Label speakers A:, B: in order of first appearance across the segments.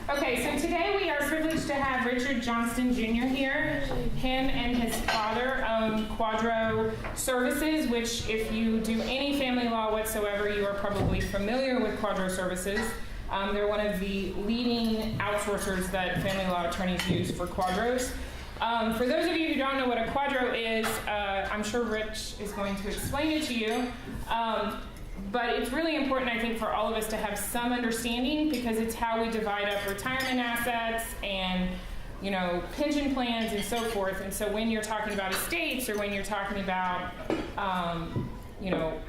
A: Okay, so today we are privileged to have Richard Johnston Jr. here. Him and his father own QDRO Services, which if you do any family law whatsoever, you are probably familiar with QDRO Services. They're one of the leading outsourcers that family law attorneys use for QDROs. For those of you who don't know what a QDRO is, I'm sure Rich is going to explain it to you. But it's really important, I think, for all of us to have some understanding, because it's how we divide up retirement assets and, you know, pension plans and so forth. And so when you're talking about estates, or when you're talking about, you know,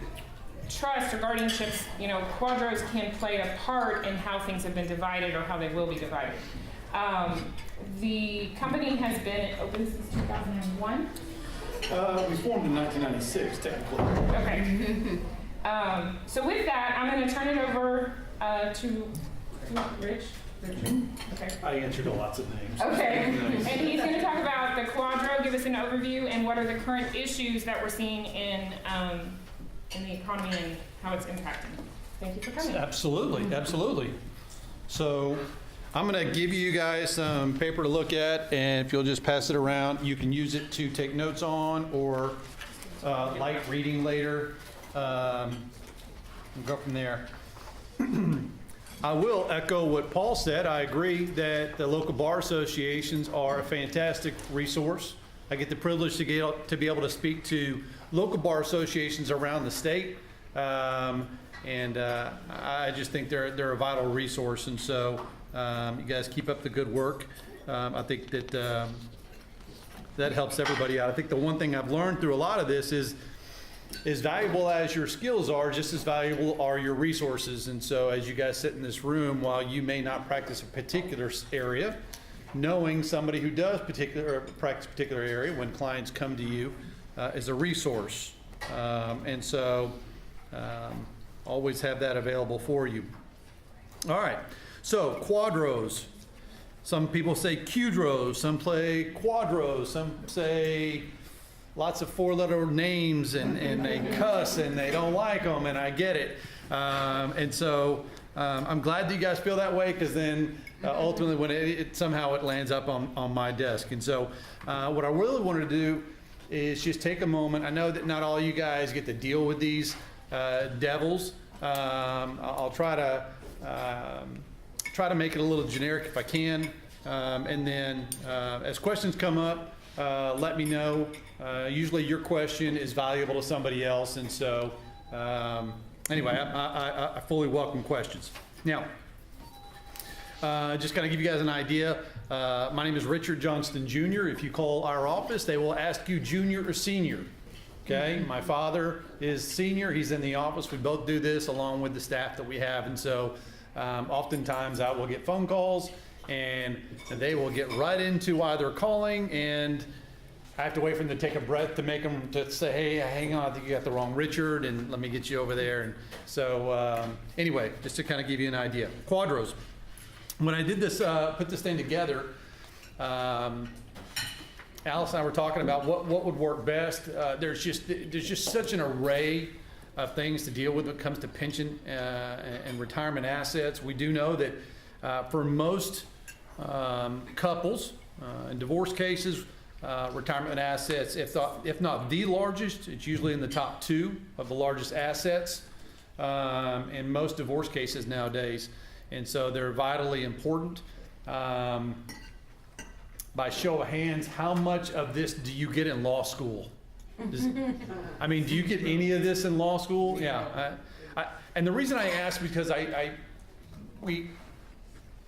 A: trust or guardianships, you know, QDROs can play a part in how things have been divided or how they will be divided. The company has been open since 2001.
B: We formed in 1996, technically.
A: Okay. So with that, I'm going to turn it over to Richard. Okay.
B: I answered lots of names.
A: Okay. And he's going to talk about the QDRO, give us an overview, and what are the current issues that we're seeing in the economy and how it's impacting. Thank you for coming.
C: Absolutely, absolutely. So I'm going to give you guys some paper to look at, and if you'll just pass it around, you can use it to take notes on or light reading later. We'll go from there. I will echo what Paul said. I agree that the local bar associations are a fantastic resource. I get the privilege to be able to speak to local bar associations around the state, and I just think they're a vital resource. And so you guys keep up the good work. I think that that helps everybody out. I think the one thing I've learned through a lot of this is, as valuable as your skills are, just as valuable are your resources. And so as you guys sit in this room, while you may not practice a particular area, knowing somebody who does practice a particular area when clients come to you is a resource. And so always have that available for you. All right, so QDROs. Some people say QDROs, some play QDROs, some say lots of four-letter names, and they cuss and they don't like them, and I get it. And so I'm glad that you guys feel that way, because then ultimately when it somehow it lands up on my desk. And so what I really wanted to do is just take a moment. I know that not all you guys get to deal with these devils. I'll try to make it a little generic if I can. And then as questions come up, let me know. Usually your question is valuable to somebody else, and so anyway, I fully welcome questions. Now, just kind of give you guys an idea. My name is Richard Johnston Jr. If you call our office, they will ask you junior or senior. Okay, my father is senior. He's in the office. We both do this along with the staff that we have, and so oftentimes I will get phone calls, and they will get right into either calling, and I have to wait for them to take a breath to make them to say, hey, hang on, I think you got the wrong Richard, and let me get you over there. And so anyway, just to kind of give you an idea. QDROs. When I did this, put this thing together, Alice and I were talking about what would work best. There's just such an array of things to deal with when it comes to pension and retirement assets. We do know that for most couples in divorce cases, retirement assets, if not the largest, it's usually in the top 2 of the largest assets in most divorce cases nowadays. And so they're vitally important. By show of hands, how much of this do you get in law school? Do you get any of this in law school? Yeah. And the reason I ask, because we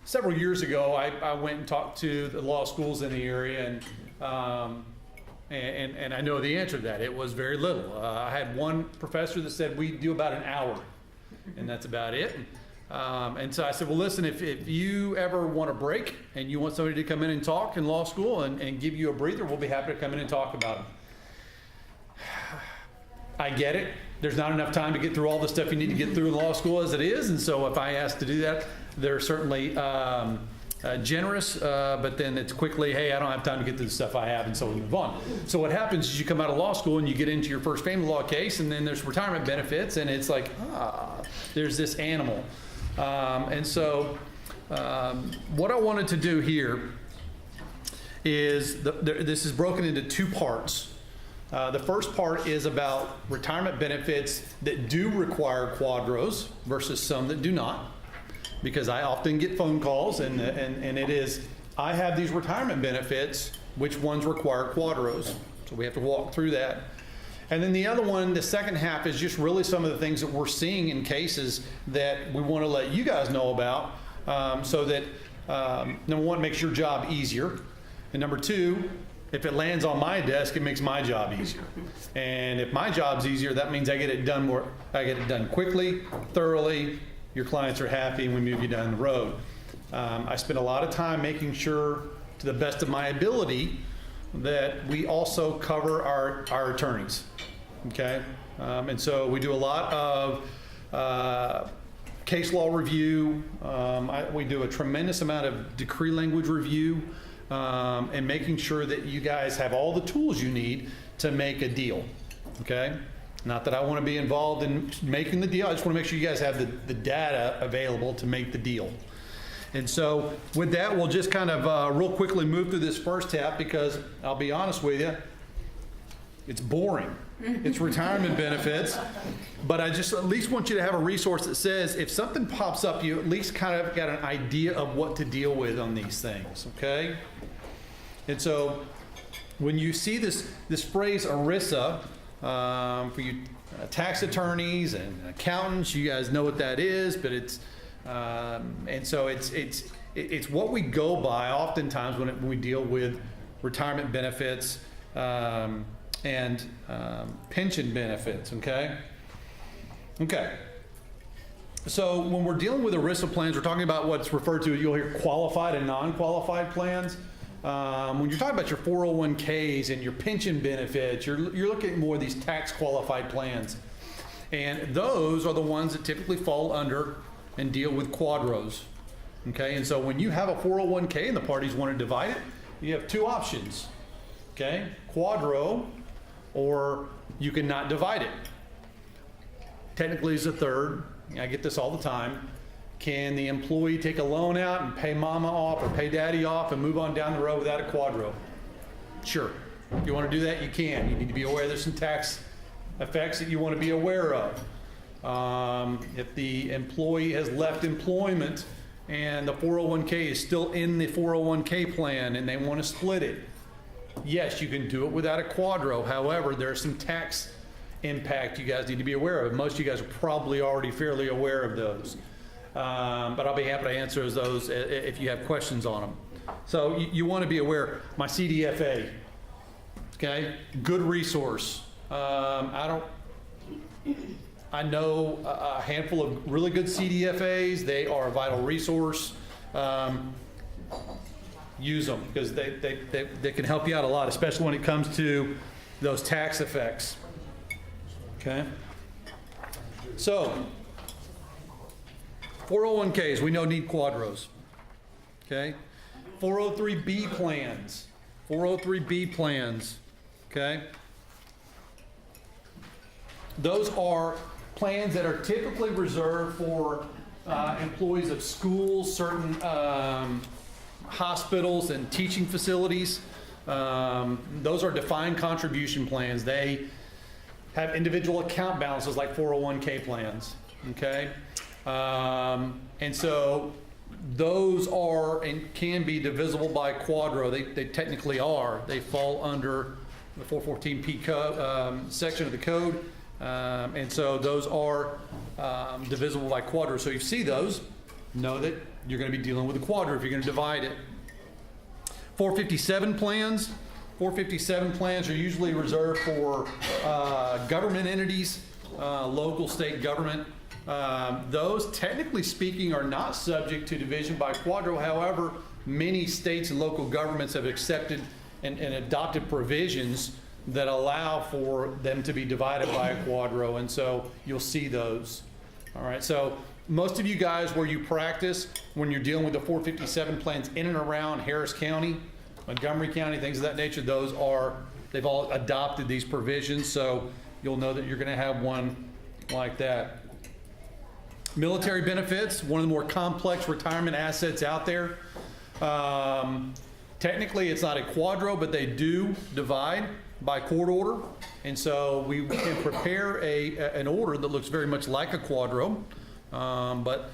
C: several years ago, I went and talked to the law schools in the area, and I know the answer to that. It was very little. I had one professor that said we do about an hour, and that's about it. And so I said, well, listen, if you ever want a break and you want somebody to come in and talk in law school and give you a breather, we'll be happy to come in and talk about them. I get it. There's not enough time to get through all the stuff you need to get through in law school as it is, and so if I ask to do that, they're certainly generous, but then it's quickly, hey, I don't have time to get through the stuff I have, and so we move on. So what happens is you come out of law school and you get into your first family law case, and then there's retirement benefits, and it's like, there's this animal. And so what I wanted to do here is, this is broken into two parts. The first part is about retirement benefits that do require QDROs versus some that do not, because I often get phone calls and it is, I have these retirement benefits, which ones require QDROs? So we have to walk through that. And then the other one, the second half, is just really some of the things that we're seeing in cases that we want to let you guys know about, so that, number one, makes your job easier. And number two, if it lands on my desk, it makes my job easier. And if my job's easier, that means I get it done quickly, thoroughly, your clients are happy, and we move you down the road. I spend a lot of time making sure, to the best of my ability, that we also cover our attorneys, okay? And so we do a lot of case law review. We do a tremendous amount of decree language review, and making sure that you guys have all the tools you need to make a deal, okay? Not that I want to be involved in making the deal, I just want to make sure you guys have the data available to make the deal. And so with that, we'll just kind of real quickly move through this first half, because I'll be honest with you, it's boring. It's retirement benefits, but I just at least want you to have a resource that says if something pops up, you at least kind of got an idea of what to deal with on these things, okay? And so when you see this phrase ERISA, for you tax attorneys and accountants, you guys know what that is, but it's, and so it's what we go by oftentimes when we deal with retirement benefits and pension benefits, okay? Okay. So when we're dealing with ERISA plans, we're talking about what's referred to, you'll hear qualified and non-qualified plans. When you're talking about your 401ks and your pension benefits, you're looking at more of these tax qualified plans. And those are the ones that typically fall under and deal with QDROs. Okay, and so when you have a 401k and the parties want to divide it, you have two options. Okay, QDRO, or you can not divide it. Technically, is a third. I get this all the time. Can the employee take a loan out and pay mama off or pay daddy off and move on down the road without a QDRO? Sure. If you want to do that, you can. You need to be aware there's some tax effects that you want to be aware of. If the employee has left employment and the 401k is still in the 401k plan and they want to split it, yes, you can do it without a QDRO. However, there's some tax impact you guys need to be aware of. Most of you guys are probably already fairly aware of those. But I'll be happy to answer those if you have questions on them. So you want to be aware, my CDFA, okay, good resource. I know a handful of really good CDFAs. They are a vital resource. Use them because they can help you out a lot, especially when it comes to those tax effects. Okay. So 401ks, we know need QDROs. Okay. 403B plans. 403B plans. Okay. Those are plans that are typically reserved for employees of schools, certain hospitals and teaching facilities. Those are defined contribution plans. They have individual account balances like 401k plans, okay? And so those are and can be divisible by QDRO. They technically are. They fall under the 414P section of the code. And so those are divisible by QDRO. So you see those, know that you're going to be dealing with a QDRO if you're going to divide it. 457 plans. 457 plans are usually reserved for government entities, local, state government. Those, technically speaking, are not subject to division by QDRO. However, many states and local governments have accepted and adopted provisions that allow for them to be divided by a QDRO, and so you'll see those. All right, so most of you guys where you practice, when you're dealing with the 457 plans in and around Harris County, Montgomery County, things of that nature, they've all adopted these provisions, so you'll know that you're going to have one like that. Military benefits, one of the more complex retirement assets out there. Technically, it's not a QDRO, but they do divide by court order. And so we can prepare an order that looks very much like a QDRO. But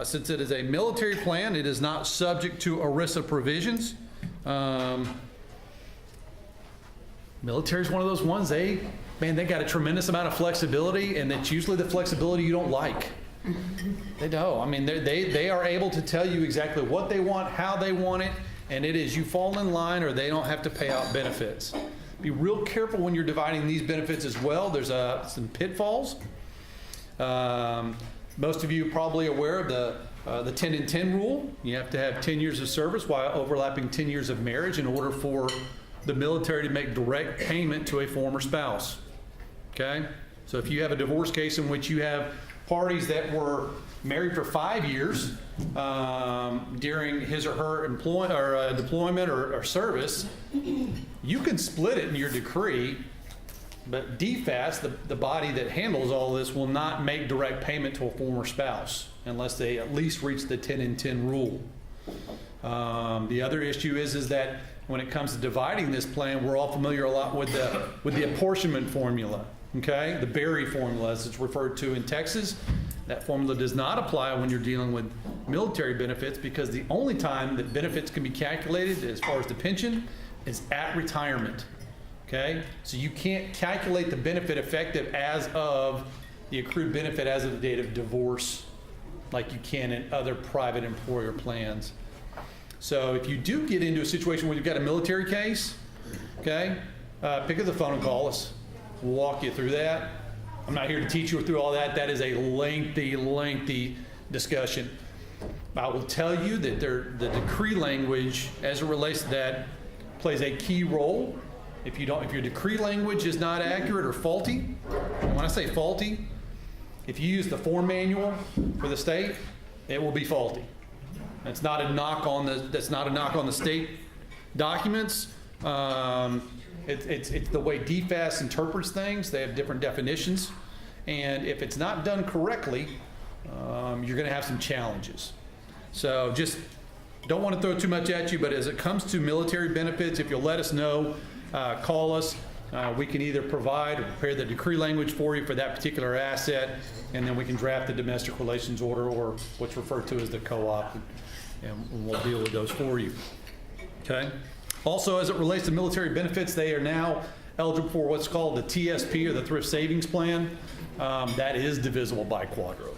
C: since it is a military plan, it is not subject to ERISA provisions. Military is one of those ones, they got a tremendous amount of flexibility, and it's usually the flexibility you don't like. They do. I mean, they are able to tell you exactly what they want, how they want it, and it is you fall in line or they don't have to pay out benefits. Be real careful when you're dividing these benefits as well. There's some pitfalls. Most of you are probably aware of the 10 and 10 rule. You have to have 10 years of service while overlapping 10 years of marriage in order for the military to make direct payment to a former spouse. Okay? So if you have a divorce case in which you have parties that were married for 5 years during his or her deployment or service, you can split it in your decree, but DFAS, the body that handles all this, will not make direct payment to a former spouse unless they at least reach the 10 and 10 rule. The other issue is that when it comes to dividing this plan, we're all familiar a lot with the apportionment formula. Okay, the Berry formula, as it's referred to in Texas. That formula does not apply when you're dealing with military benefits, because the only time that benefits can be calculated as far as the pension is at retirement. Okay, so you can't calculate the benefit effective as of the accrued benefit as of the date of divorce like you can in other private employer plans. So if you do get into a situation where you've got a military case, okay, pick up the phone and call us. We'll walk you through that. I'm not here to teach you through all that. That is a lengthy discussion. I will tell you that the decree language, as it relates to that, plays a key role. If your decree language is not accurate or faulty, and when I say faulty, if you use the form manual for the state, it will be faulty. That's not a knock on the state documents. It's the way DFAS interprets things. They have different definitions, and if it's not done correctly, you're going to have some challenges. So just don't want to throw too much at you, but as it comes to military benefits, if you'll let us know, call us. We can either provide or prepare the decree language for you for that particular asset, and then we can draft the domestic relations order, or what's referred to as the co-op, and we'll deal with those for you. Okay? Also, as it relates to military benefits, they are now eligible for what's called the TSP, or the Thrift Savings Plan. That is divisible by QDRO.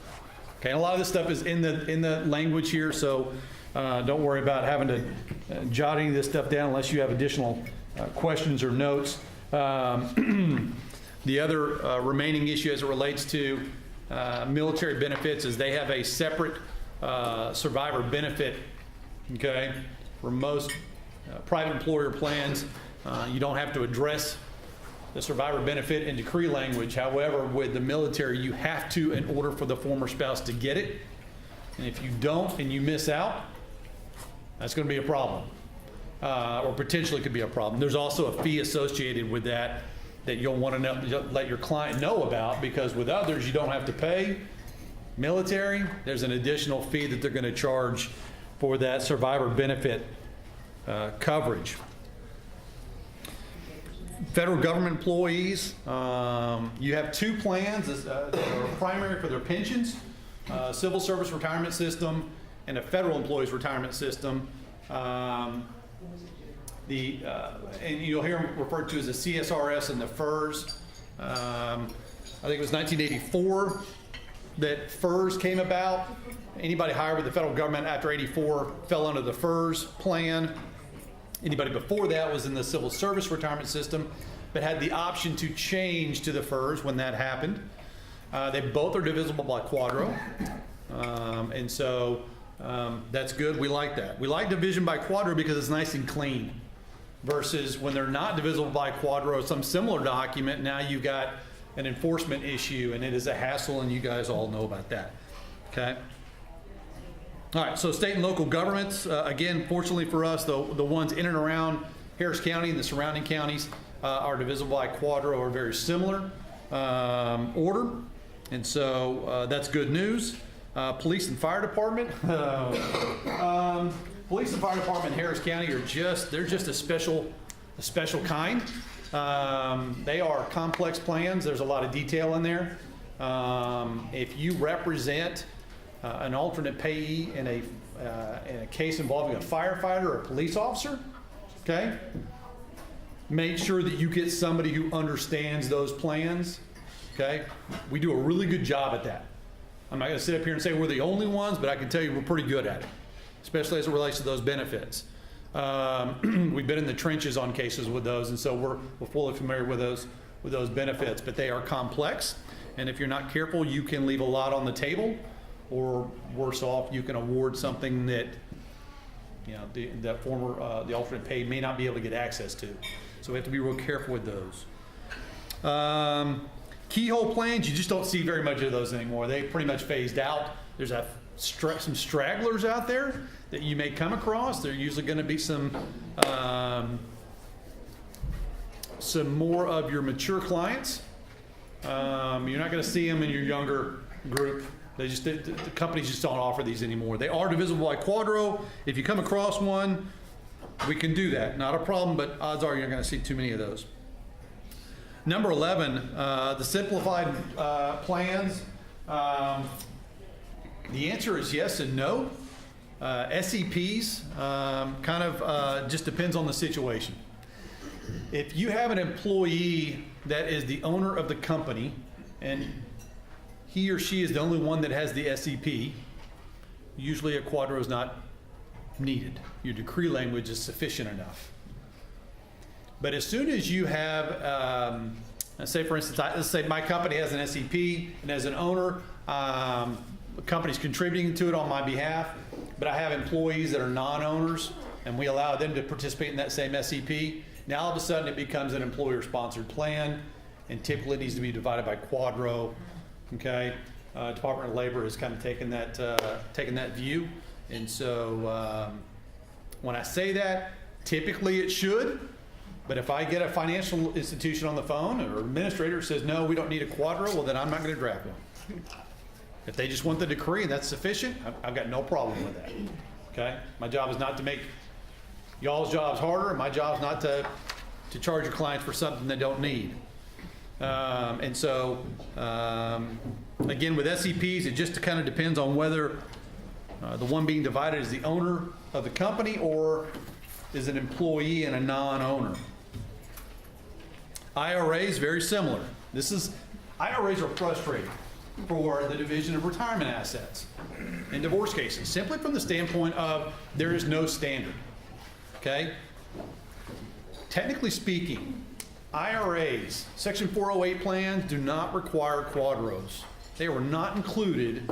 C: Okay, and a lot of this stuff is in the language here, so don't worry about having to jot any of this stuff down unless you have additional questions or notes. The other remaining issue as it relates to military benefits is they have a separate survivor benefit. Okay, for most private employer plans, you don't have to address the survivor benefit in decree language. However, with the military, you have to in order for the former spouse to get it. And if you don't and you miss out, that's going to be a problem, or potentially could be a problem. There's also a fee associated with that you'll want to let your client know about, because with others, you don't have to pay. Military, there's an additional fee that they're going to charge for that survivor benefit coverage. Federal government employees, you have two plans that are primary for their pensions, civil service retirement system and a federal employees retirement system. And you'll hear them referred to as the CSRS and the FERS. I think it was 1984 that FERS came about. Anybody hired with the federal government after 84 fell under the FERS plan. Anybody before that was in the civil service retirement system, but had the option to change to the FERS when that happened. They both are divisible by QDRO, and so that's good. We like that. We like division by QDRO because it's nice and clean, versus when they're not divisible by QDRO, some similar document, now you've got an enforcement issue, and it is a hassle, and you guys all know about that. Okay? All right, so state and local governments, again, fortunately for us, the ones in and around Harris County and the surrounding counties are divisible by QDRO, or very similar order, and so that's good news. Police and fire department. Police and fire department in Harris County they're just a special kind. They are complex plans. There's a lot of detail in there. If you represent an alternate payee in a case involving a firefighter or a police officer, okay, make sure that you get somebody who understands those plans, okay? We do a really good job at that. I'm not going to sit up here and say we're the only ones, but I can tell you we're pretty good at it, especially as it relates to those benefits. We've been in the trenches on cases with those, and so we're fully familiar with those benefits, but they are complex, and if you're not careful, you can leave a lot on the table, or worse off, you can award something that the alternate pay may not be able to get access to. So we have to be real careful with those. Keyhole plans, you just don't see very much of those anymore. They pretty much phased out. There's some stragglers out there that you may come across. There are usually going to be some more of your mature clients. You're not going to see them in your younger group. The companies just don't offer these anymore. They are divisible by QDRO. If you come across one, we can do that. Not a problem, but odds are you're not going to see too many of those. Number 11, the simplified plans. The answer is yes and no. SEPs just depends on the situation. If you have an employee that is the owner of the company and he or she is the only one that has the SEP, usually a QDRO is not needed. Your decree language is sufficient enough. But as soon as you have, let's say for instance, let's say my company has an SEP, and as an owner, the company's contributing to it on my behalf, but I have employees that are non-owners, and we allow them to participate in that same SEP. Now all of a sudden it becomes an employer-sponsored plan, and typically it needs to be divided by QDRO. Okay, Department of Labor has kind of taken that view, and so when I say that, typically it should. But if I get a financial institution on the phone or administrator says, no, we don't need a QDRO, well, then I'm not going to draft one. If they just want the decree and that's sufficient, I've got no problem with that. Okay? My job is not to make y'all's jobs harder, and my job is not to charge your clients for something they don't need. And so, again, with SEPs, it just kind of depends on whether the one being divided is the owner of the company or is an employee and a non-owner. IRAs, very similar. IRAs are frustrating for the division of retirement assets in divorce cases, simply from the standpoint of there is no standard. Okay? Technically speaking, IRAs, Section 408 plans do not require QDROs. They were not included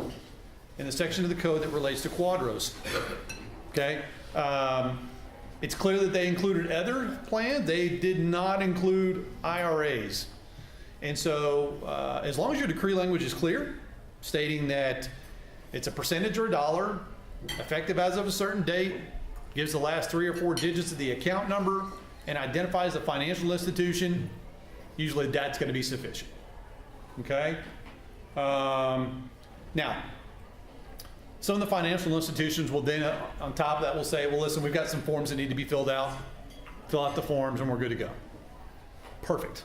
C: in the section of the code that relates to QDROs. Okay? It's clear that they included other plans. They did not include IRAs. And so as long as your decree language is clear, stating that it's a percentage or a dollar, effective as of a certain date, gives the last 3 or 4 digits of the account number, and identifies the financial institution, usually that's going to be sufficient. Okay? Now, some of the financial institutions will then, on top of that, will say, well, listen, we've got some forms that need to be filled out. Fill out the forms and we're good to go. Perfect.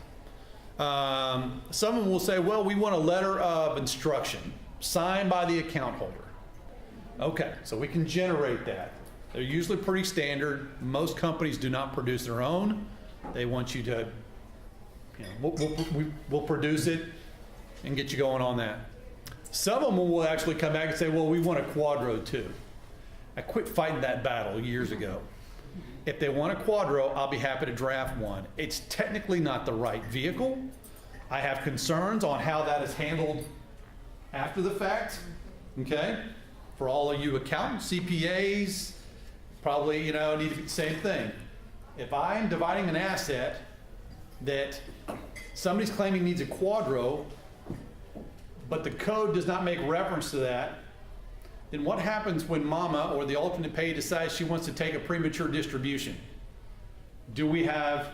C: Some of them will say, well, we want a letter of instruction signed by the account holder. Okay, so we can generate that. They're usually pretty standard. Most companies do not produce their own. They want you to, we'll produce it and get you going on that. Some of them will actually come back and say, well, we want a QDRO too. I quit fighting that battle years ago. If they want a QDRO, I'll be happy to draft one. It's technically not the right vehicle. I have concerns on how that is handled after the fact, okay? For all of you accountants, CPAs, probably, need to be the same thing. If I'm dividing an asset that somebody's claiming needs a QDRO, but the code does not make reference to that, then what happens when mama or the alternate payee decides she wants to take a premature distribution? Do we have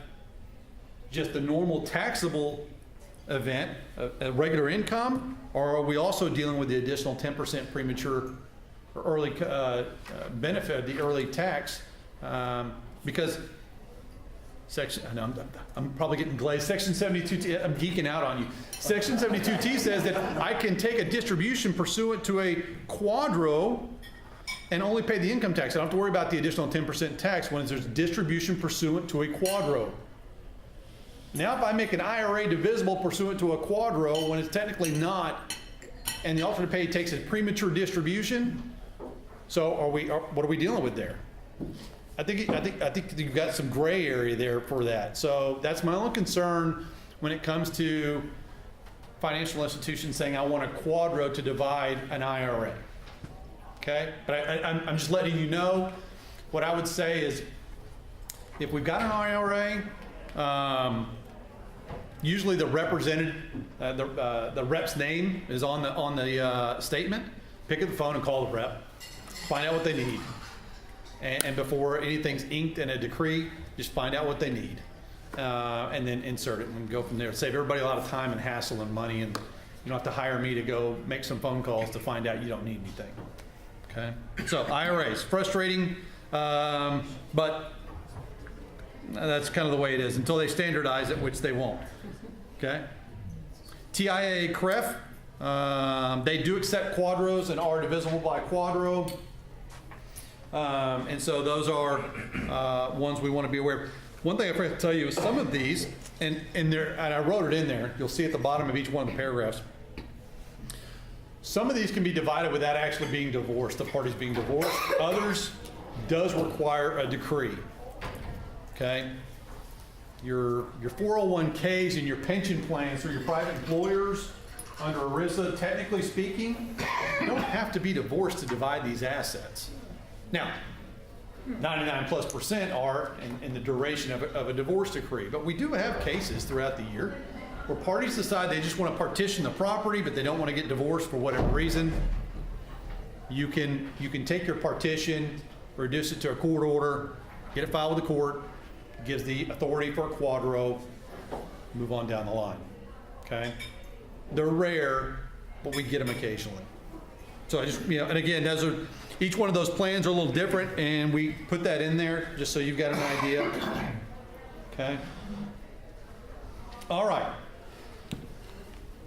C: just the normal taxable event, a regular income, or are we also dealing with the additional 10% premature or early benefit, the early tax? Because I'm probably getting glazed. Section 72T, I'm geeking out on you. Section 72T says that I can take a distribution pursuant to a QDRO and only pay the income tax. I don't have to worry about the additional 10% tax when there's distribution pursuant to a QDRO. Now, if I make an IRA divisible pursuant to a QDRO when it's technically not, and the alternate pay takes a premature distribution, so what are we dealing with there? I think you've got some gray area there for that. So that's my only concern when it comes to financial institutions saying I want a QDRO to divide an IRA. Okay, but I'm just letting you know. What I would say is, if we've got an IRA, usually the represented, the rep's name is on the statement. Pick up the phone and call the rep. Find out what they need. And before anything's inked in a decree, just find out what they need. And then insert it and go from there. Save everybody a lot of time and hassle and money, and you don't have to hire me to go make some phone calls to find out you don't need anything. Okay? So IRAs, frustrating, but that's kind of the way it is until they standardize it, which they won't. Okay? TIA CREF, they do accept QDROs and are divisible by QDRO. And so those are ones we want to be aware of. One thing I forgot to tell you is some of these, and I wrote it in there, you'll see at the bottom of each one of the paragraphs, some of these can be divided without actually being divorced, the parties being divorced. Others does require a decree. Okay? Your 401ks and your pension plans for your private employers under ERISA, technically speaking, don't have to be divorced to divide these assets. Now, 99+% are in the duration of a divorce decree, but we do have cases throughout the year where parties decide they just want to partition the property, but they don't want to get divorced for whatever reason. You can take your partition, reduce it to a court order, get it filed with the court, gives the authority for a QDRO, move on down the line. Okay? They're rare, but we get them occasionally. So I just, and again, each one of those plans are a little different, and we put that in there just so you've got an idea. Okay? All right.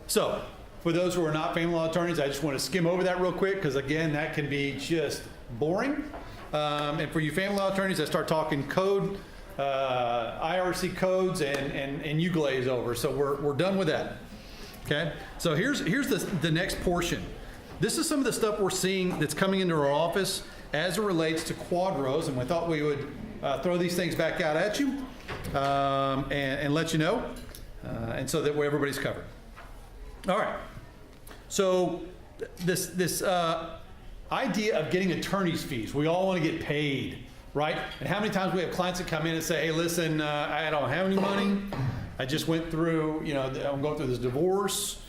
C: So, for those who are not family law attorneys, I just want to skim over that real quick because, again, that can be just boring. And for you family law attorneys, I start talking code, IRC codes, and you glaze over. So we're done with that. Okay? So here's the next portion. This is some of the stuff we're seeing that's coming into our office as it relates to QDROs, and we thought we would throw these things back out at you and let you know, and so that everybody's covered. All right. So this idea of getting attorney's fees, we all want to get paid, right? And how many times we have clients that come in and say, hey, listen, I don't have any money. I just went through, I'm going through this divorce.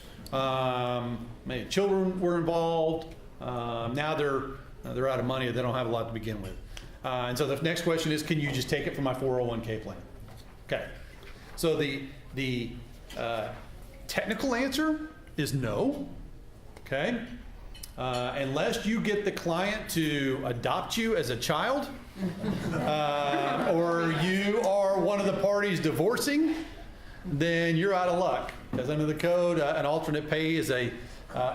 C: Maybe children were involved. Now they're out of money. They don't have a lot to begin with. And so the next question is, can you just take it from my 401k plan? Okay. So the technical answer is no. Okay. Unless you get the client to adopt you as a child, or you are one of the parties divorcing, then you're out of luck. Because under the code, an alternate pay is a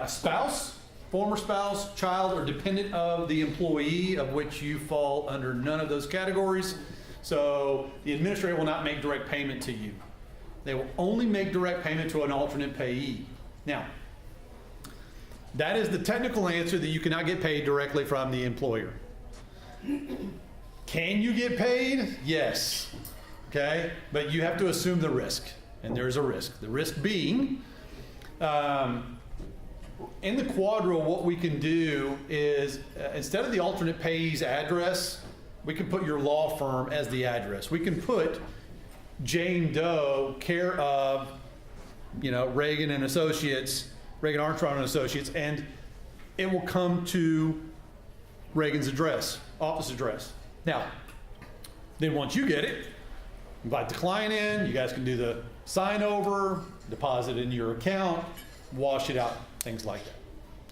C: spouse, former spouse, child, or dependent of the employee, of which you fall under none of those categories. So the administrator will not make direct payment to you. They will only make direct payment to an alternate payee. Now, that is the technical answer, that you cannot get paid directly from the employer. Can you get paid? Yes. Okay? But you have to assume the risk. And there's a risk. The risk being, in the QDRO, what we can do is, instead of the alternate payee's address, we can put your law firm as the address. We can put Jane Doe, care of, Reagan and Associates, Reagan Armstrong and Associates, and it will come to Reagan's address, office address. Now, then once you get it, invite the client in, you guys can do the sign over, deposit in your account, wash it out, things like that.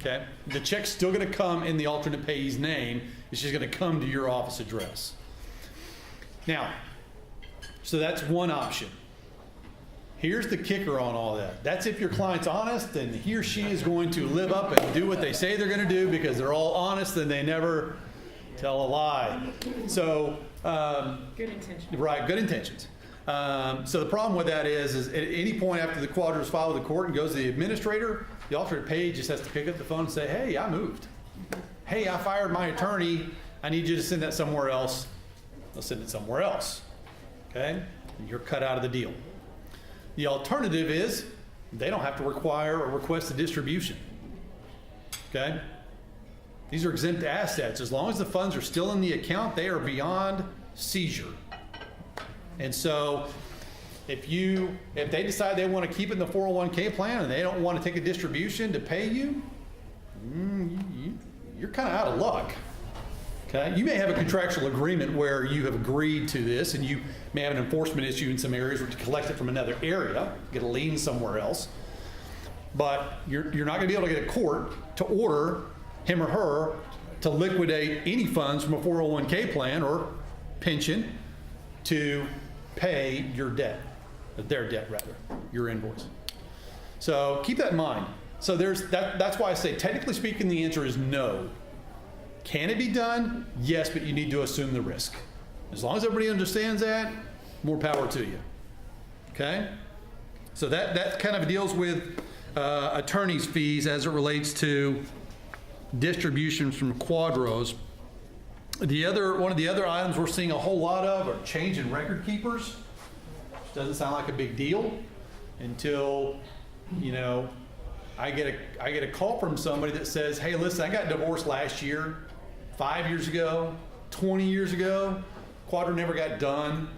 C: Okay? The check's still going to come in the alternate payee's name. It's just going to come to your office address. Now, so that's one option. Here's the kicker on all that. That's if your client's honest and he or she is going to live up and do what they say they're going to do because they're all honest and they never tell a lie. So,
A: Good intention.
C: right, good intentions. So the problem with that is at any point after the QDRO is filed with the court and goes to the administrator, the alternate payee just has to pick up the phone and say, hey, I moved. Hey, I fired my attorney. I need you to send that somewhere else. They'll send it somewhere else. Okay? And you're cut out of the deal. The alternative is they don't have to require or request a distribution. Okay? These are exempt assets. As long as the funds are still in the account, they are beyond seizure. And so if they decide they want to keep it in the 401k plan and they don't want to take a distribution to pay you, you're kind of out of luck. Okay? You may have a contractual agreement where you have agreed to this and you may have an enforcement issue in some areas or to collect it from another area, get a lien somewhere else. But you're not going to be able to get a court to order him or her to liquidate any funds from a 401k plan or pension to pay your debt, their debt rather, your invoice. So keep that in mind. So that's why I say, technically speaking, the answer is no. Can it be done? Yes, but you need to assume the risk. As long as everybody understands that, more power to you. Okay? So that kind of deals with attorney's fees as it relates to distributions from QDROs. One of the other items we're seeing a whole lot of are change in record keepers. Which doesn't sound like a big deal until, I get a call from somebody that says, hey, listen, I got divorced last year, 5 years ago, 20 years ago. QDRO never got done,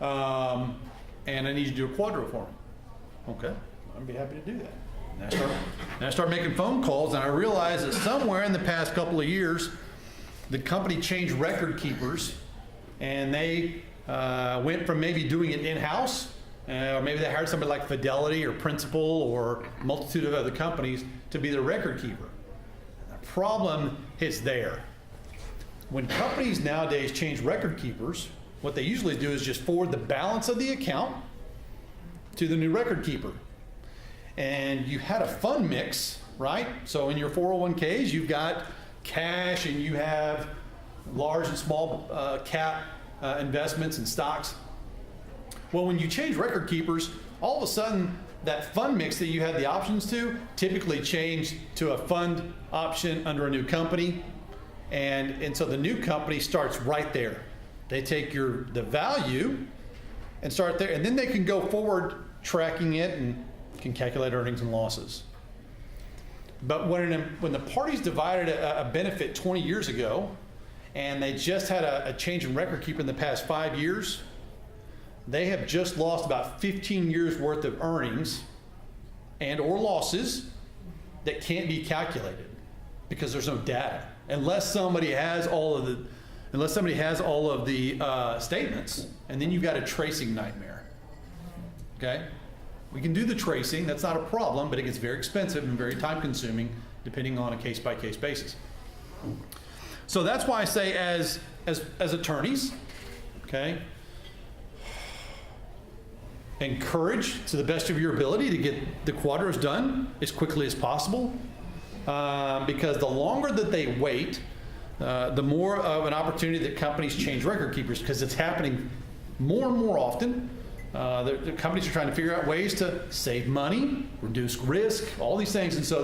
C: and I need you to do a QDRO for me. Okay, I'd be happy to do that. And I start making phone calls, and I realize that somewhere in the past couple of years, the company changed record keepers, and they went from maybe doing it in-house, or maybe they hired somebody like Fidelity or Principal or a multitude of other companies to be the record keeper. The problem is there. When companies nowadays change record keepers, what they usually do is just forward the balance of the account to the new record keeper. And you had a fund mix, right? So in your 401ks, you've got cash and you have large and small cap investments and stocks. Well, when you change record keepers, all of a sudden that fund mix that you had the options to typically changed to a fund option under a new company. And so the new company starts right there. They take the value and start there, and then they can go forward tracking it and can calculate earnings and losses. But when the parties divided a benefit 20 years ago, and they just had a change in record keeper in the past 5 years, they have just lost about 15 years worth of earnings and or losses that can't be calculated because there's no data. Unless somebody has all of the statements, and then you've got a tracing nightmare. Okay? We can do the tracing, that's not a problem, but it gets very expensive and very time consuming depending on a case by case basis. So that's why I say as attorneys, okay, encourage to the best of your ability to get the QDROs done as quickly as possible, because the longer that they wait, the more of an opportunity that companies change record keepers, because it's happening more and more often. The companies are trying to figure out ways to save money, reduce risk, all these things, and so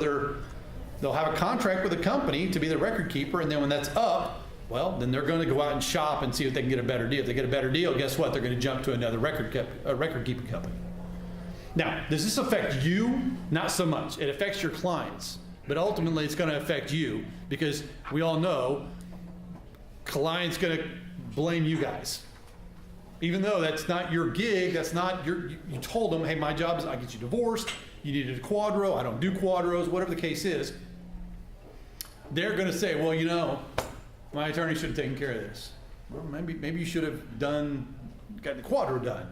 C: they'll have a contract with a company to be the record keeper, and then when that's up, well, then they're going to go out and shop and see if they can get a better deal. If they get a better deal, guess what? They're going to jump to another record keeping company. Now, does this affect you? Not so much. It affects your clients, but ultimately it's going to affect you because we all know client's going to blame you guys. Even though that's not your gig, you told them, hey, my job is I get you divorced, you needed a QDRO, I don't do QDROs, whatever the case is. They're going to say, well, my attorney should have taken care of this. Well, maybe you should have done got the QDRO done.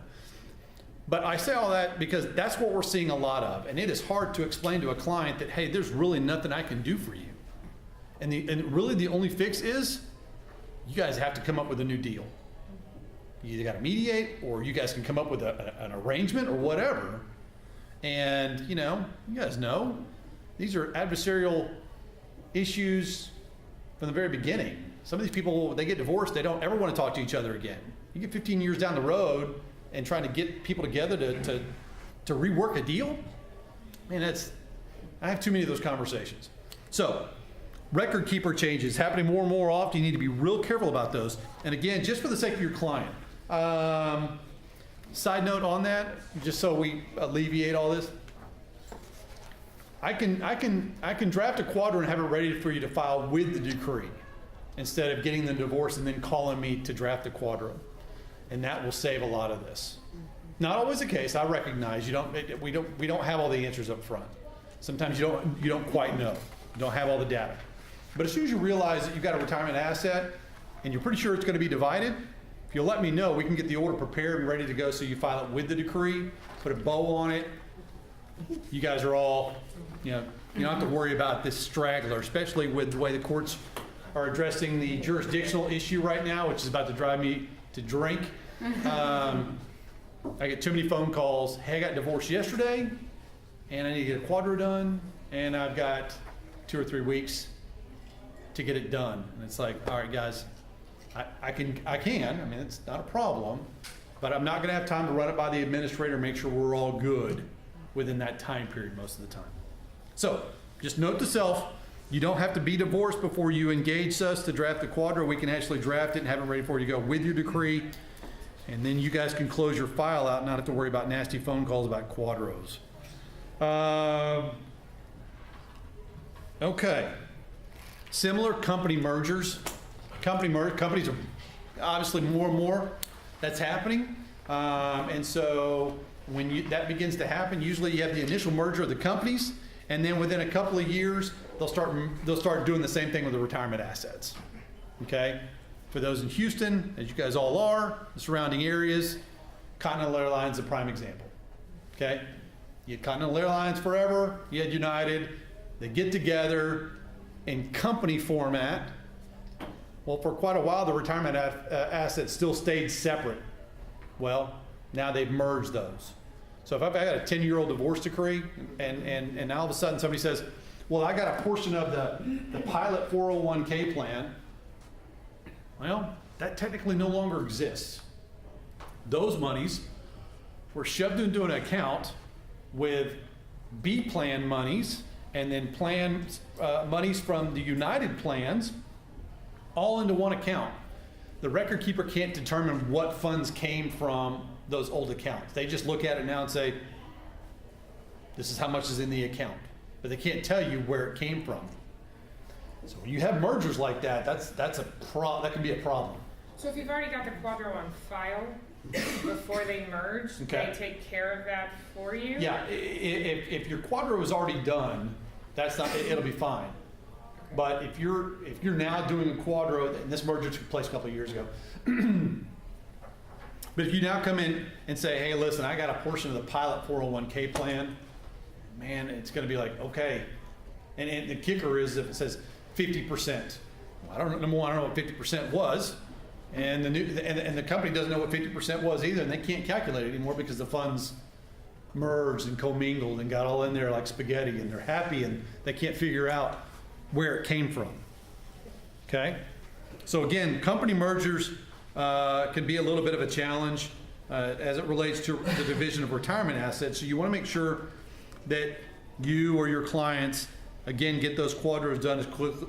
C: But I say all that because that's what we're seeing a lot of. And it is hard to explain to a client that, hey, there's really nothing I can do for you. And really the only fix is you guys have to come up with a new deal. You either got to mediate or you guys can come up with an arrangement or whatever. And, you guys know, these are adversarial issues from the very beginning. Some of these people, when they get divorced, they don't ever want to talk to each other again. You get 15 years down the road and trying to get people together to rework a deal, man, I have too many of those conversations. So, record keeper changes happening more and more often. You need to be real careful about those. And again, just for the sake of your client, side note on that, just so we alleviate all this, I can draft a QDRO and have it ready for you to file with the decree instead of getting the divorce and then calling me to draft the QDRO. And that will save a lot of this. Not always the case. I recognize we don't have all the answers up front. Sometimes you don't quite know. You don't have all the data. But as soon as you realize that you've got a retirement asset and you're pretty sure it's going to be divided, if you'll let me know, we can get the order prepared and ready to go so you file it with the decree, put a bow on it. You guys are all, you don't have to worry about this straggler, especially with the way the courts are addressing the jurisdictional issue right now, which is about to drive me to drink. I get too many phone calls. Hey, I got divorced yesterday and I need to get a QDRO done and I've got 2 or 3 weeks to get it done. And it's like, all right, guys, I can. I mean, it's not a problem, but I'm not going to have time to run it by the administrator and make sure we're all good within that time period most of the time. So just note to self, you don't have to be divorced before you engage us to draft the QDRO. We can actually draft it and have it ready for you to go with your decree. And then you guys can close your file out and not have to worry about nasty phone calls about QDROs. Okay. Similar company mergers. Companies are obviously more and more that's happening. And so when that begins to happen, usually you have the initial merger of the companies, and then within a couple of years, they'll start doing the same thing with the retirement assets. Okay? For those in Houston, as you guys all are, the surrounding areas, Continental Airlines is a prime example. Okay? You had Continental Airlines forever, you had United, they get together in company format. Well, for quite a while, the retirement assets still stayed separate. Well, now they've merged those. So if I've got a 10-year-old divorce decree and now all of a sudden somebody says, well, I got a portion of the pilot 401k plan, well, that technically no longer exists. Those monies were shoved into an account with B plan monies and then monies from the United plans all into one account. The record keeper can't determine what funds came from those old accounts. They just look at it now and say, this is how much is in the account. But they can't tell you where it came from. So when you have mergers like that, that can be a problem.
A: So if you've already got the QDRO on file before they merge,
C: Okay.
A: they take care of that for you?
C: Yeah, if your QDRO is already done, it'll be fine. But if you're now doing a QDRO, and this merger took place a couple of years ago, but if you now come in and say, hey, listen, I got a portion of the pilot 401k plan, man, it's going to be like, okay. And the kicker is if it says 50%. Well, number one, I don't know what 50% was, and the company doesn't know what 50% was either, and they can't calculate it anymore because the funds merged and commingled and got all in there like spaghetti, and they're happy and they can't figure out where it came from. Okay? So again, company mergers can be a little bit of a challenge as it relates to the division of retirement assets. So you want to make sure that you or your clients, again, get those QDROs done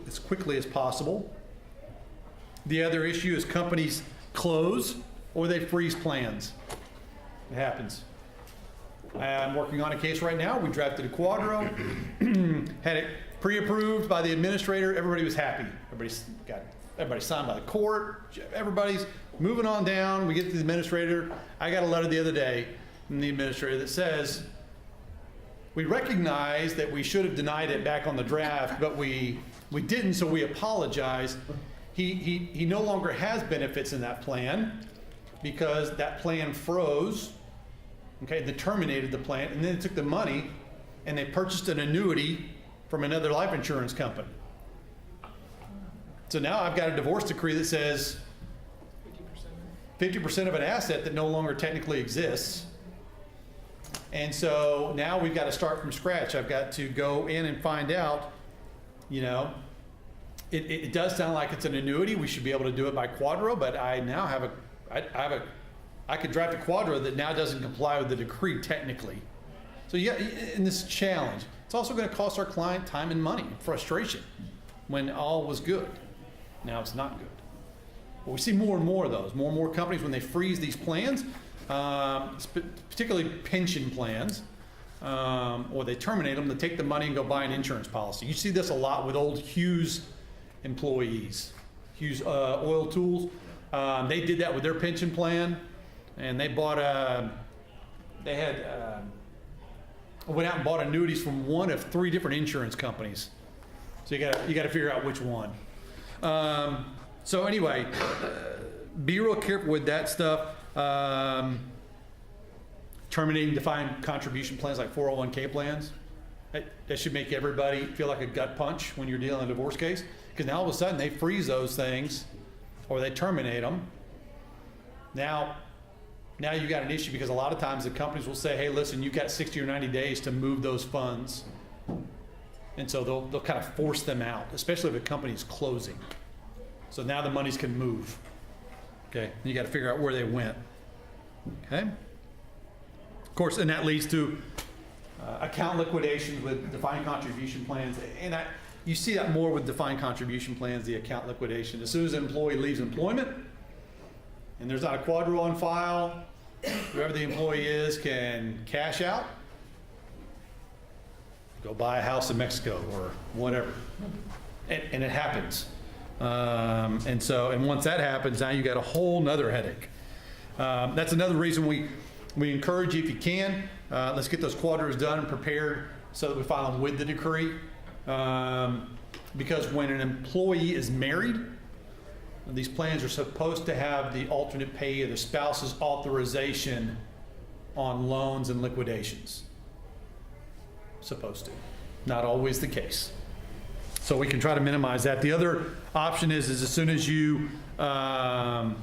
C: as quickly as possible. The other issue is companies close or they freeze plans. It happens. I'm working on a case right now. We drafted a QDRO, had it pre-approved by the administrator. Everybody was happy. Everybody signed by the court. Everybody's moving on down. We get to the administrator. I got a letter the other day from the administrator that says, we recognize that we should have denied it back on the draft, but we didn't, so we apologize. He no longer has benefits in that plan. because that plan froze. Okay, they terminated the plan, and then they took the money and they purchased an annuity from another life insurance company. So now I've got a divorce decree that says 50% of an asset that no longer technically exists. And so now we've got to start from scratch. I've got to go in and find out, you know, it does sound like it's an annuity. We should be able to do it by QDRO, but I now have I could draft a QDRO that now doesn't comply with the decree technically. So yeah, in this challenge, it's also going to cost our client time and money, frustration, when all was good. Now it's not good. But we see more and more of those. More and more companies, when they freeze these plans, particularly pension plans, or they terminate them, they take the money and go buy an insurance policy. You see this a lot with old Hughes employees, Hughes Oil Tools. They did that with their pension plan, and they bought went out and bought annuities from one of 3 different insurance companies. So you got to figure out which one. So anyway, be real careful with that stuff. Terminating defined contribution plans like 401k plans. That should make everybody feel like a gut punch when you're dealing in a divorce case, because now all of a sudden they freeze those things or they terminate them. Now you got an issue, because a lot of times the companies will say, hey, listen, you've got 60 or 90 days to move those funds. And so they'll kind of force them out, especially if a company's closing. So now the monies can move. Okay, and you got to figure out where they went. Okay. Of course, and that leads to account liquidations with defined contribution plans. And you see that more with defined contribution plans, the account liquidation. As soon as an employee leaves employment and there's not a QDRO on file, whoever the employee is can cash out, go buy a house in Mexico or whatever. And it happens. And once that happens, now you got a whole nother headache. That's another reason we encourage you, if you can, let's get those QDROs done and prepared so that we file them with the decree. Because when an employee is married, these plans are supposed to have the alternate payee of the spouse's authorization on loans and liquidations. Supposed to. Not always the case. So we can try to minimize that. The other option is as soon as you have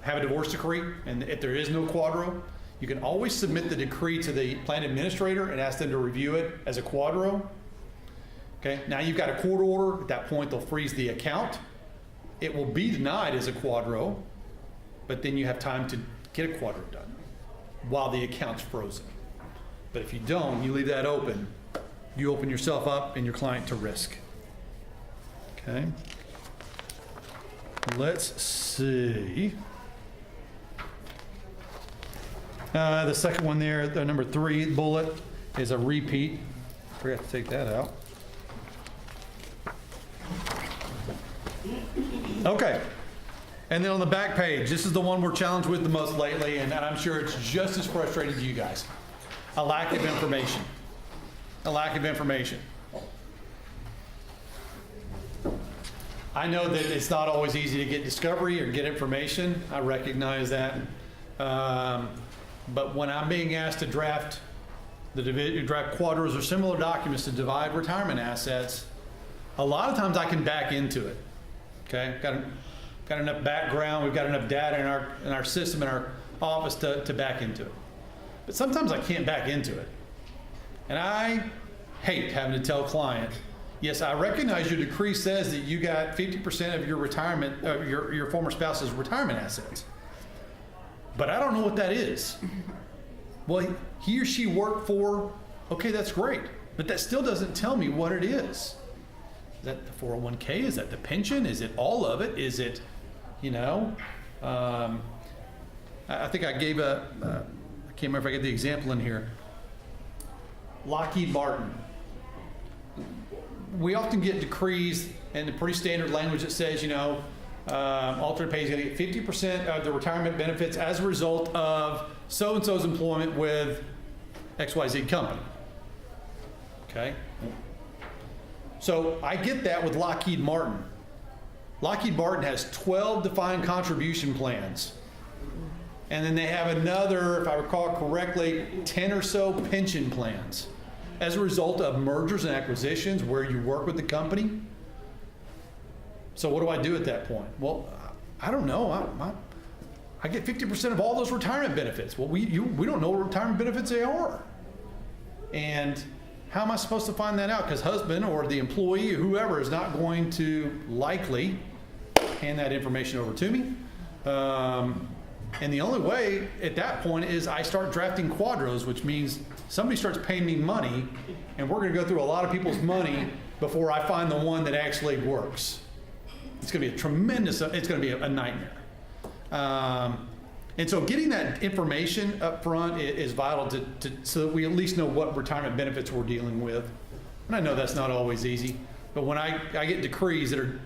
C: a divorce decree, and if there is no QDRO, you can always submit the decree to the plan administrator and ask them to review it as a QDRO. Okay, now you've got a court order. At that point, they'll freeze the account. It will be denied as a QDRO, but then you have time to get a QDRO done while the account's frozen. But if you don't, you leave that open, you open yourself up and your client to risk. Okay. Let's see. The second one there, the number 3 bullet, is a repeat. Forgot to take that out. Okay. And then on the back page, this is the one we're challenged with the most lately, and I'm sure it's just as frustrating to you guys. A lack of information. A lack of information. I know that it's not always easy to get discovery or get information. I recognize that. But when I'm being asked to draft QDROs or similar documents to divide retirement assets, a lot of times I can back into it. Okay, got enough background, we've got enough data in our system, in our office to back into it. But sometimes I can't back into it. And I hate having to tell a client, yes, I recognize your decree says that you got 50% of your retirement, your former spouse's retirement assets. But I don't know what that is. Well, he or she worked for, okay, that's great. But that still doesn't tell me what it is. Is that the 401k? Is that the pension? Is it all of it? Is it, I think I gave I can't remember if I get the example in here. Lockheed Martin. We often get decrees in the pretty standard language that says, alternate pay is going to get 50% of the retirement benefits as a result of so-and-so's employment with XYZ company. Okay? So I get that with Lockheed Martin. Lockheed Martin has 12 defined contribution plans. And then they have another, if I recall correctly, 10 or so pension plans as a result of mergers and acquisitions where you work with the company. So what do I do at that point? Well, I don't know. I get 50% of all those retirement benefits. Well, we don't know what retirement benefits they are. And how am I supposed to find that out? Because husband or the employee, whoever, is not going to likely hand that information over to me. And the only way at that point is I start drafting QDROs, which means somebody starts paying me money, and we're going to go through a lot of people's money before I find the one that actually works. It's going to be it's going to be a nightmare. And so getting that information up front is vital so that we at least know what retirement benefits we're dealing with. And I know that's not always easy, but when I get decrees that are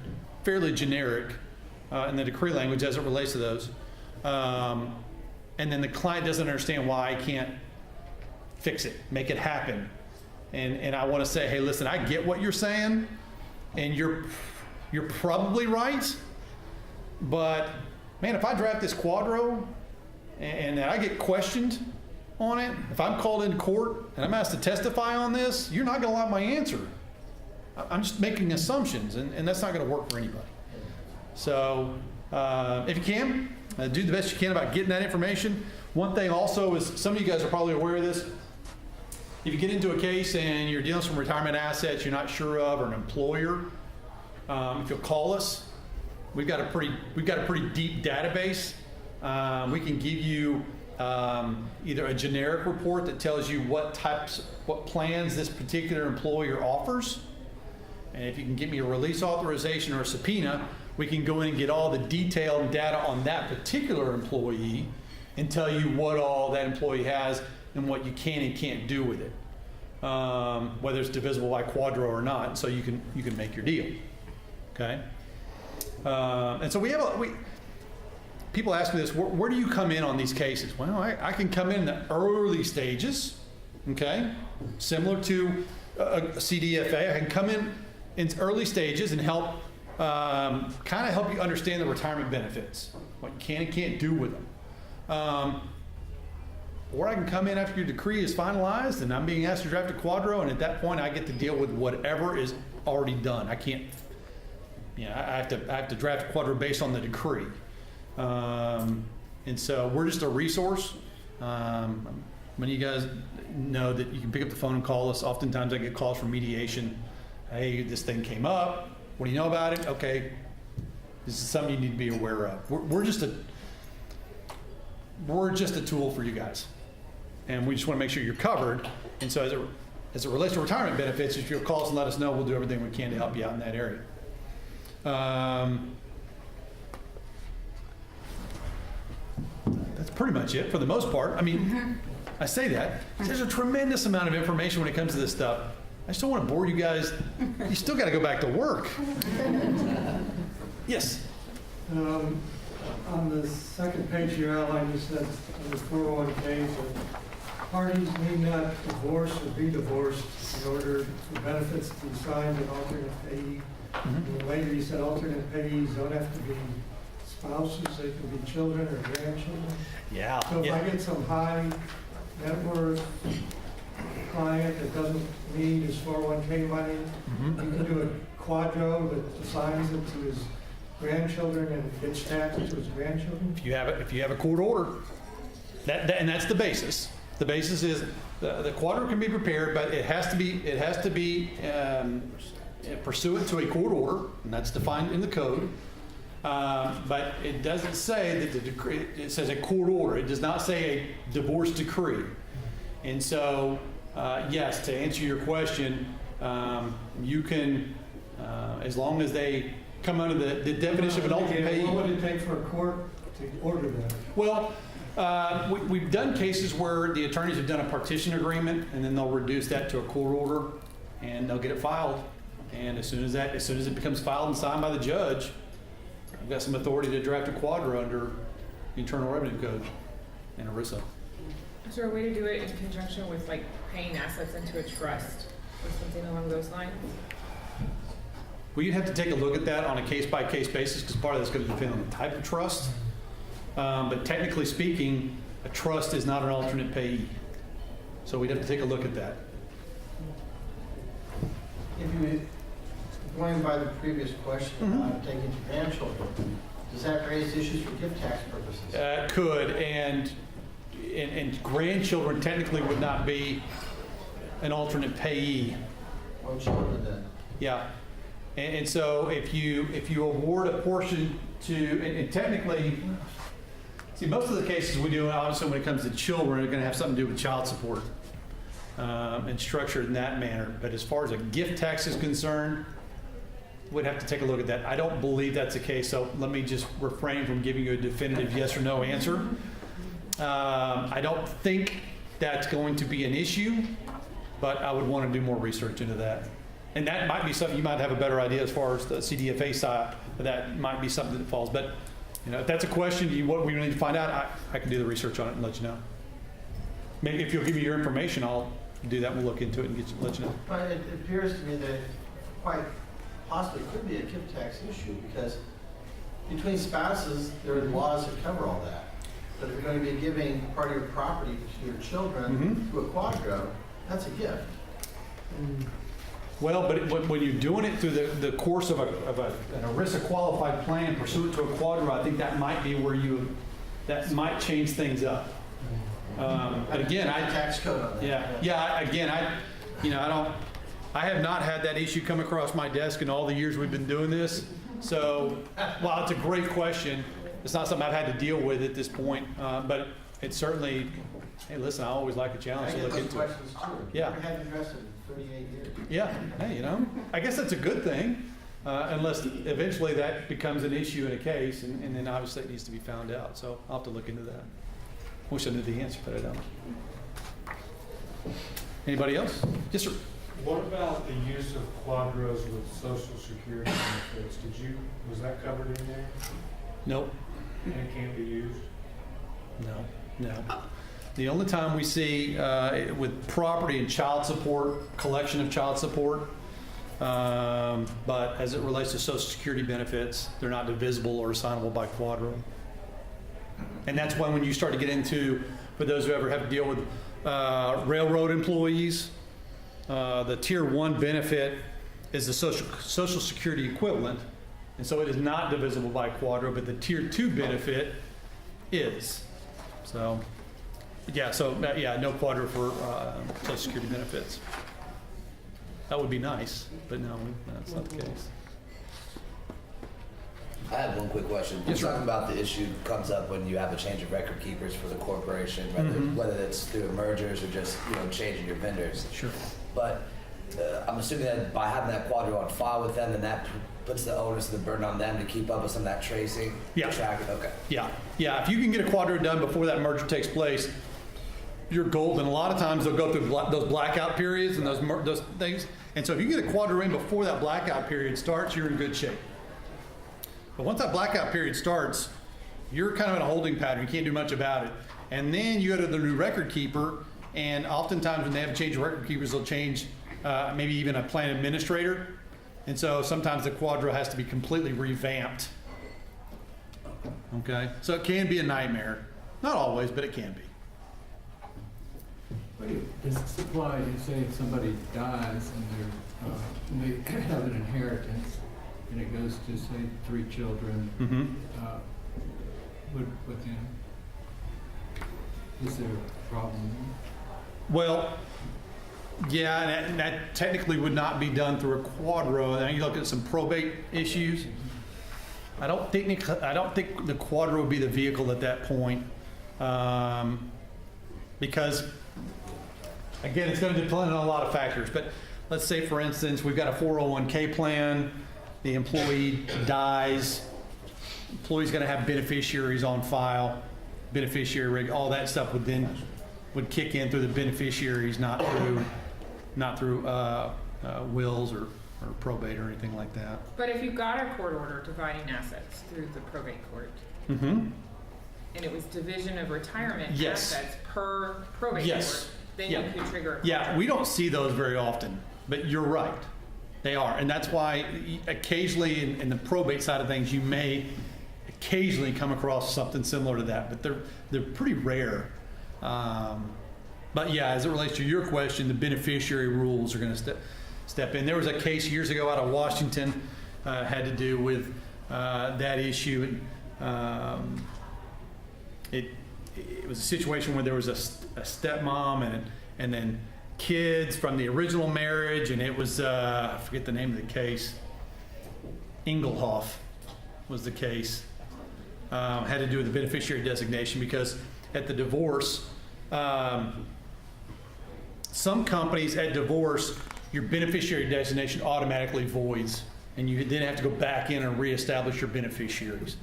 C: fairly generic in the decree language as it relates to those, and then the client doesn't understand why I can't fix it, make it happen. And I want to say, hey, listen, I get what you're saying, and you're probably right, but man, if I draft this QDRO and I get questioned on it, if I'm called into court and I'm asked to testify on this, you're not going to like my answer. I'm just making assumptions, and that's not going to work for anybody. So if you can, do the best you can about getting that information. One thing also is, some of you guys are probably aware of this. If you get into a case and you're dealing with some retirement assets you're not sure of, or an employer, if you'll call us, we've got a pretty deep database. We can give you either a generic report that tells you what plans this particular employer offers, and if you can give me a release authorization or a subpoena, we can go in and get all the detailed data on that particular employee and tell you what all that employee has and what you can and can't do with it, whether it's divisible by QDRO or not. So you can make your deal. Okay. And so people ask me this: where do you come in on these cases? Well, I can come in the early stages. Okay, similar to a CDFA, I can come in early stages and help. Kind of help you understand the retirement benefits, what you can and can't do with them. Or I can come in after your decree is finalized and I'm being asked to draft a QDRO, and at that point I get to deal with whatever is already done. I can't, I have to draft a QDRO based on the decree. And so we're just a resource. Many of you guys know that you can pick up the phone and call us. Oftentimes I get calls from mediation. Hey, this thing came up. What do you know about it? Okay, this is something you need to be aware of. We're just a tool for you guys, and we just want to make sure you're covered. And so as it relates to retirement benefits, if you'll call us and let us know, we'll do everything we can to help you out in that area. That's pretty much it for the most part. I mean, I say that there's a tremendous amount of information when it comes to this stuff. I just don't want to bore you guys. You still got to go back to work. Yes?
D: On the second page you outlined, you said under 401ks that parties need not divorce or be divorced in order for benefits to be signed an alternate payee. And then later you said alternate payees don't have to be spouses, they can be children or grandchildren.
C: Yeah.
D: So if I get some high net worth client that doesn't need his 401k money, he can do a QDRO that assigns it to his grandchildren and gets taxed to his grandchildren.
C: If you have a court order, and that's the basis. The basis is the QDRO can be prepared, but it has to be pursuant to a court order, and that's defined in the code. But it doesn't say that the decree. It says a court order. It does not say a divorce decree. And so, yes, to answer your question, you can, as long as they come under the definition of an alternate payee.
D: What would it take for a court to order that?
C: Well, we've done cases where the attorneys have done a partition agreement, and then they'll reduce that to a court order, and they'll get it filed. And as soon as it becomes filed and signed by the judge, I've got some authority to draft a QDRO under the Internal Revenue Code and ERISA.
A: Is there a way to do it in conjunction with like paying assets into a trust or something along those lines?
C: Well, you'd have to take a look at that on a case-by-case basis, because part of that's going to depend on the type of trust. But technically speaking, a trust is not an alternate payee. So we'd have to take a look at that.
E: If you, going by the previous question about taking to grandchildren, does that raise issues for gift tax purposes?
C: Could, and grandchildren technically would not be an alternate payee.
E: Or children then?
C: Yeah. And so if you award a portion to, and technically, see, most of the cases we do, obviously when it comes to children, are going to have something to do with child support and structured in that manner. But as far as a gift tax is concerned, we'd have to take a look at that. I don't believe that's the case, so let me just refrain from giving you a definitive yes or no answer. I don't think that's going to be an issue, but I would want to do more research into that. And that might be something you might have a better idea as far as the CDFA side, but that might be something that falls. But if that's a question, what we need to find out, I can do the research on it and let you know. Maybe if you'll give me your information, I'll do that. We'll look into it and let you know.
E: But it appears to me that quite possibly could be a gift tax issue because between spouses, there are laws that cover all that. But if you're going to be giving part of your property to your children to a QDRO, that's a gift.
C: Well, but when you're doing it through the course of an ERISA qualified plan pursuant to a QDRO, I think that might be where that might change things up. But again,
E: tax code on that.
C: I have not had that issue come across my desk in all the years we've been doing this. So, while it's a great question, it's not something I've had to deal with at this point. But it's certainly, hey, listen, I always like a challenge to look into it.
E: Questions too.
C: Yeah.
E: Never had to address it in 38 years.
C: Yeah, hey, I guess that's a good thing, unless eventually that becomes an issue in a case, and then obviously it needs to be found out. So I'll have to look into that. Wish I knew the answer, but I don't. Anybody else? Yes, sir.
F: What about the use of QDROs with Social Security benefits? Was that covered in there?
C: Nope.
F: And it can't be used?
C: No. The only time we see with property and child support, collection of child support, but as it relates to Social Security benefits, they're not divisible or assignable by QDRO. And that's when you start to get into, for those who ever have to deal with railroad employees, the Tier 1 benefit is the Social Security equivalent, and so it is not divisible by QDRO, but the Tier 2 benefit is. So, no QDRO for Social Security benefits. That would be nice, but no, that's not the case.
G: I have one quick question.
C: Yes,
G: You're
C: sir.
G: talking about the issue comes up when you have a change of record keepers for the corporation, whether it's through mergers or just changing your vendors.
C: Sure.
G: But I'm assuming that by having that QDRO on file with them, then that puts the onus and the burden on them to keep up with some of that tracing.
C: Yeah.
G: Tracking. Okay.
C: Yeah. If you can get a QDRO done before that merger takes place, you're golden. A lot of times they'll go through those blackout periods and those things. And so if you get a QDRO in before that blackout period starts, you're in good shape. But once that blackout period starts, you're kind of in a holding pattern. You can't do much about it. And then you go to the new record keeper, and oftentimes when they have a change of record keepers, they'll change maybe even a plan administrator. And so sometimes the QDRO has to be completely revamped. Okay? So it can be a nightmare. Not always, but it can be.
H: Does this apply, you say somebody dies and they have an inheritance and it goes to, say, 3 children, with them? Is there a problem?
C: Well, yeah, and that technically would not be done through a QDRO. Now you look at some probate issues. I don't think the QDRO would be the vehicle at that point, because again, it's going to depend on a lot of factors. But let's say, for instance, we've got a 401k plan. The employee dies. Employee's going to have beneficiaries on file. Beneficiary, all that stuff would kick in through the beneficiaries, not through wills or probate or anything like that.
A: But if you got a court order dividing assets through the probate court,
C: Mm-hmm.
A: and it was division of retirement
C: Yes.
A: assets per probate
C: Yes.
A: court, then
C: Yeah.
A: you could trigger a
C: Yeah, we don't see those very often, but you're right. They are. And that's why occasionally in the probate side of things, you may occasionally come across something similar to that, but they're pretty rare. But yeah, as it relates to your question, the beneficiary rules are going to step in. There was a case years ago out of Washington, had to do with that issue. It was a situation where there was a stepmom and then kids from the original marriage, and it was I forget the name of the case. Engelhoff was the case. Had to do with the beneficiary designation because at the divorce, some companies at divorce, your beneficiary designation automatically voids, and you then have to go back in and reestablish your beneficiaries.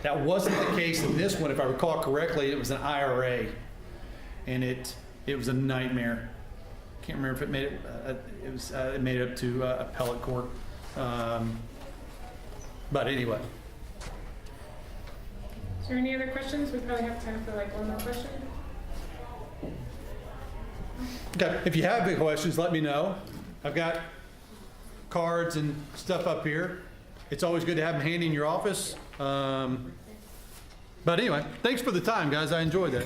C: That wasn't the case in this one. If I recall correctly, it was an IRA, and it was a nightmare. Can't remember if it made it made it up to appellate court. But anyway.
A: Is there any other questions? We probably have time for like one more question.
C: Okay, if you have big questions, let me know. I've got cards and stuff up here. It's always good to have them handy in your office. But anyway, thanks for the time, guys. I enjoyed that.